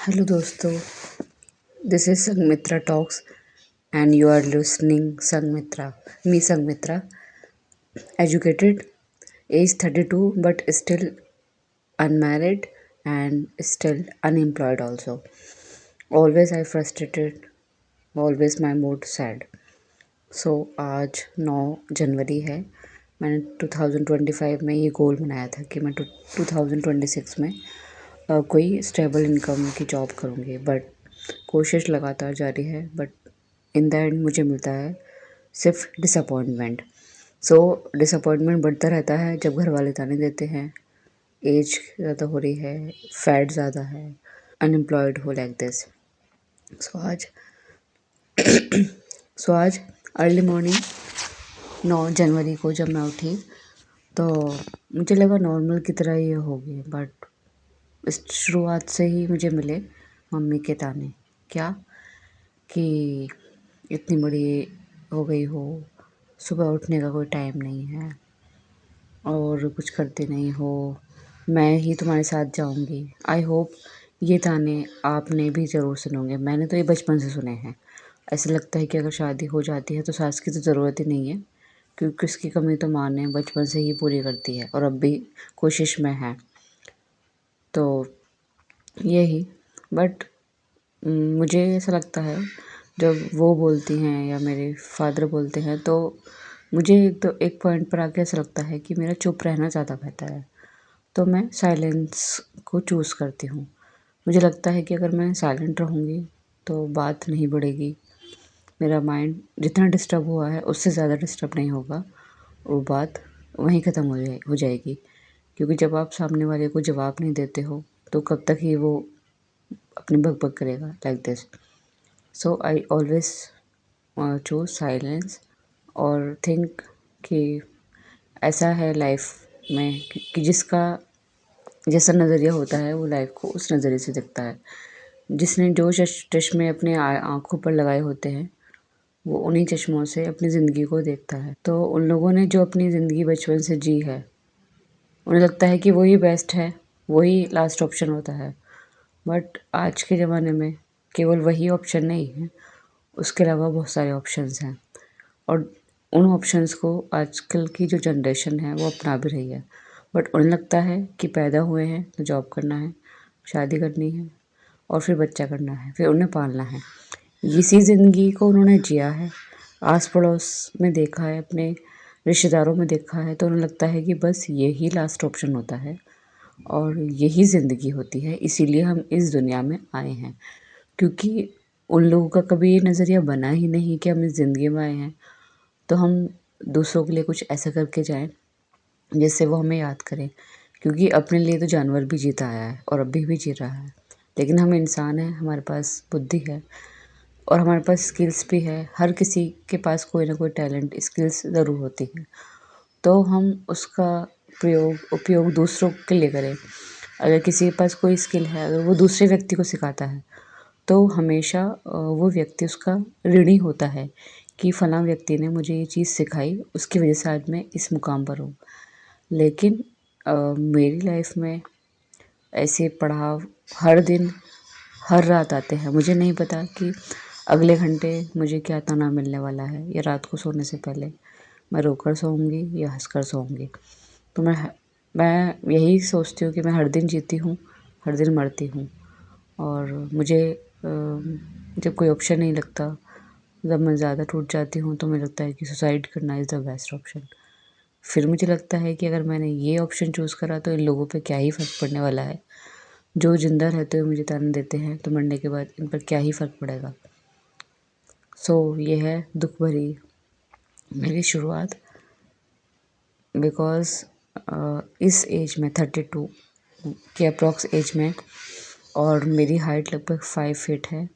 Hello दोस्तों, this is Sangamitra talks and you are listening Sangamitra. Me Sangamitra, educated, age 32 but still unmarried and still unemployed also. Always I frustrated, always my mood sad. So आज 9 जनवरी है। मैंने 2025 में ये गोल बनाया था कि मैं 2026 में कोई स्टेबल इनकम की जॉब करूँगी, बट कोशिश लगातार जारी है। बट इन द एंड मुझे मिलता है सिर्फ डिसअपॉइंटमेंट। सो डिसअपॉइंटमेंट बढ़ता रहता है जब घर वाले ताने देते हैं, एज ज़्यादा हो रही है, फैट ज़्यादा है, अनएम्प्लॉयड हो, लाइक दिस। सो आज आज अर्ली मॉर्निंग 9 जनवरी को जब मैं उठी तो मुझे लगा नॉर्मल की तरह ये होगी, बट इस शुरुआत से ही मुझे मिले मम्मी के ताने। क्या कि इतनी बड़ी हो गई हो, सुबह उठने का कोई टाइम नहीं है और कुछ करते नहीं हो, मैं ही तुम्हारे साथ जाऊंगी। आई होप ये ताने आपने भी ज़रूर सुनोगे। मैंने तो ये बचपन से सुने हैं। ऐसा लगता है कि अगर शादी हो जाती है तो सास की तो ज़रूरत ही नहीं है, क्योंकि उसकी कमी तो माँ ने बचपन से ही पूरी करती है और अब भी कोशिश में है। तो यही, बट मुझे ऐसा लगता है जब वो बोलती हैं या मेरे फादर बोलते हैं तो मुझे तो एक पॉइंट पर आके ऐसा लगता है कि मेरा चुप रहना ज़्यादा बेहतर है। तो मैं साइलेंस को चूज़ करती हूँ। मुझे लगता है कि अगर मैं साइलेंट रहूँगी तो बात नहीं बढ़ेगी, मेरा माइंड जितना डिस्टर्ब हुआ है उससे ज़्यादा डिस्टर्ब नहीं होगा, वो बात वहीं ख़त्म हो जाएगी। क्योंकि जब आप सामने वाले को जवाब नहीं देते हो तो कब तक ही वो अपनी बक करेगा, like this. So I always choose silence और थिंक कि ऐसा है लाइफ में कि जिसका जैसा नज़रिया होता है वो लाइफ को उस नज़रिए से दिखता है। जिसने जो चश्मे अपने आँखों पर लगाए होते हैं वो उन्हीं चश्मों से अपनी ज़िंदगी को देखता है। तो उन लोगों ने जो अपनी ज़िंदगी बचपन से जी है उन्हें लगता है कि वही बेस्ट है, वही लास्ट ऑप्शन होता है। बट आज के ज़माने में केवल वही ऑप्शन नहीं है, उसके अलावा बहुत सारे ऑप्शंस हैं और उन ऑप्शंस को आजकल की जो जनरेशन है वो अपना भी रही है। बट उन्हें लगता है कि पैदा हुए हैं तो जॉब करना है, शादी करनी है और फिर बच्चा करना है, फिर उन्हें पालना है। इसी ज़िंदगी को उन्होंने जिया है, आस पड़ोस में देखा है, अपने रिश्तेदारों में देखा है, तो उन्हें लगता है कि बस यही लास्ट ऑप्शन होता है और यही ज़िंदगी होती है। इसीलिए हम इस दुनिया में आए हैं, क्योंकि उन लोगों का कभी ये नज़रिया बना ही नहीं कि हम इस ज़िंदगी में आए हैं तो हम दूसरों के लिए कुछ ऐसा करके जाएं जिससे वो हमें याद करें। क्योंकि अपने लिए तो जानवर भी जीता आया है और अभी भी जी रहा है, लेकिन हम इंसान हैं, हमारे पास बुद्धि है और हमारे पास स्किल्स भी है। हर किसी के पास कोई ना कोई टैलेंट, स्किल्स ज़रूर होती है, तो हम उसका उपयोग दूसरों के लिए करें। अगर किसी के पास कोई स्किल है, अगर वो दूसरे व्यक्ति को सिखाता है तो हमेशा वो व्यक्ति उसका ऋणी होता है कि फ़लाँ व्यक्ति ने मुझे ये चीज़ सिखाई, उसकी वजह से आज मैं इस मुकाम पर हूँ। लेकिन मेरी लाइफ में ऐसे पड़ाव हर दिन, हर रात आते हैं। मुझे नहीं पता कि अगले घंटे मुझे क्या ताना मिलने वाला है, या रात को सोने से पहले मैं रोकर सोऊंगी या हंसकर सोऊंगी। तो मैं यही सोचती हूँ कि मैं हर दिन जीती हूँ, हर दिन मरती हूँ। और मुझे जब कोई ऑप्शन नहीं लगता, जब मैं ज़्यादा टूट जाती हूँ तो मुझे लगता है कि सुसाइड करना इज़ द बेस्ट ऑप्शन। फिर मुझे लगता है कि अगर मैंने ये ऑप्शन चूज़ करा तो इन लोगों पे क्या ही फ़र्क पड़ने वाला है। जो ज़िंदा रहते हुए मुझे ताने देते हैं तो मरने के बाद इन पर क्या ही फ़र्क पड़ेगा। सो ये है दुख भरी मेरी शुरुआत। बिकॉज़ इस एज में 32 के अप्रॉक्स एज में, और मेरी हाइट लगभग 5 फीट है।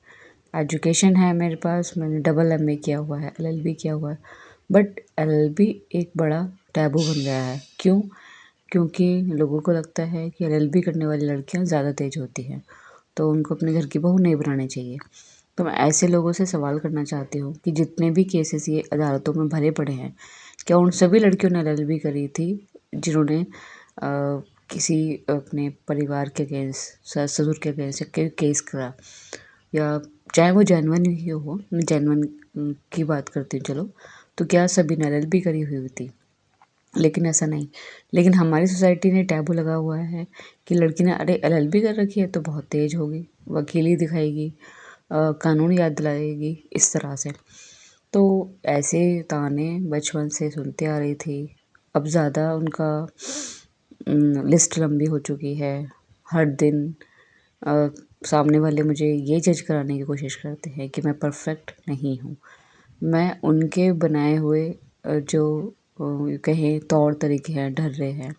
एजुकेशन है मेरे पास, मैंने डबल MA किया हुआ है, LLB किया हुआ है। बट LLB एक बड़ा टैबू बन गया है। क्यों? क्योंकि लोगों को लगता है कि LLB करने वाली लड़कियां ज़्यादा तेज होती हैं, तो उनको अपने घर की बहू नहीं बनानी चाहिए। तो मैं ऐसे लोगों से सवाल करना चाहती हूँ कि जितने भी केसेस ये अदालतों में भरे पड़े हैं, क्या उन सभी लड़कियों ने LLB करी थी जिन्होंने किसी अपने परिवार के अगेंस्ट, सास ससुर के अगेंस्ट कोई केस करा, या चाहे वो जेन्युइन ही हो, मैं जेन्युइन की बात करती हूँ चलो, तो क्या सभी ने एलएलबी करी हुई होती? लेकिन ऐसा नहीं। लेकिन हमारी सोसाइटी ने टैबू लगा हुआ है कि लड़की ने अरे एलएलबी कर रखी है तो बहुत तेज होगी, वकीली दिखाएगी, कानून याद दिलाएगी, इस तरह से। तो ऐसे ताने बचपन से सुनते आ रही थी। अब ज़्यादा उनका लिस्ट लंबी हो चुकी है। हर दिन अ, सामने वाले मुझे ये जज कराने की कोशिश करते हैं कि मैं परफेक्ट नहीं हूँ। मैं उनके बनाए हुए जो कहें तौर तरीके हैं, ढर्रे हैं,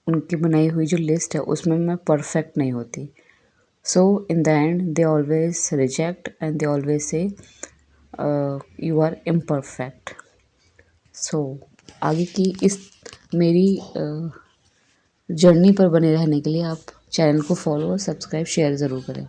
उनकी बनाई हुई जो लिस्ट है उसमें मैं परफेक्ट नहीं होती। So in the end they always reject and they always say you are imperfect. So आगे की इस मेरी जर्नी पर बने रहने के लिए आप चैनल को फॉलो और सब्सक्राइब शेयर ज़रूर करें।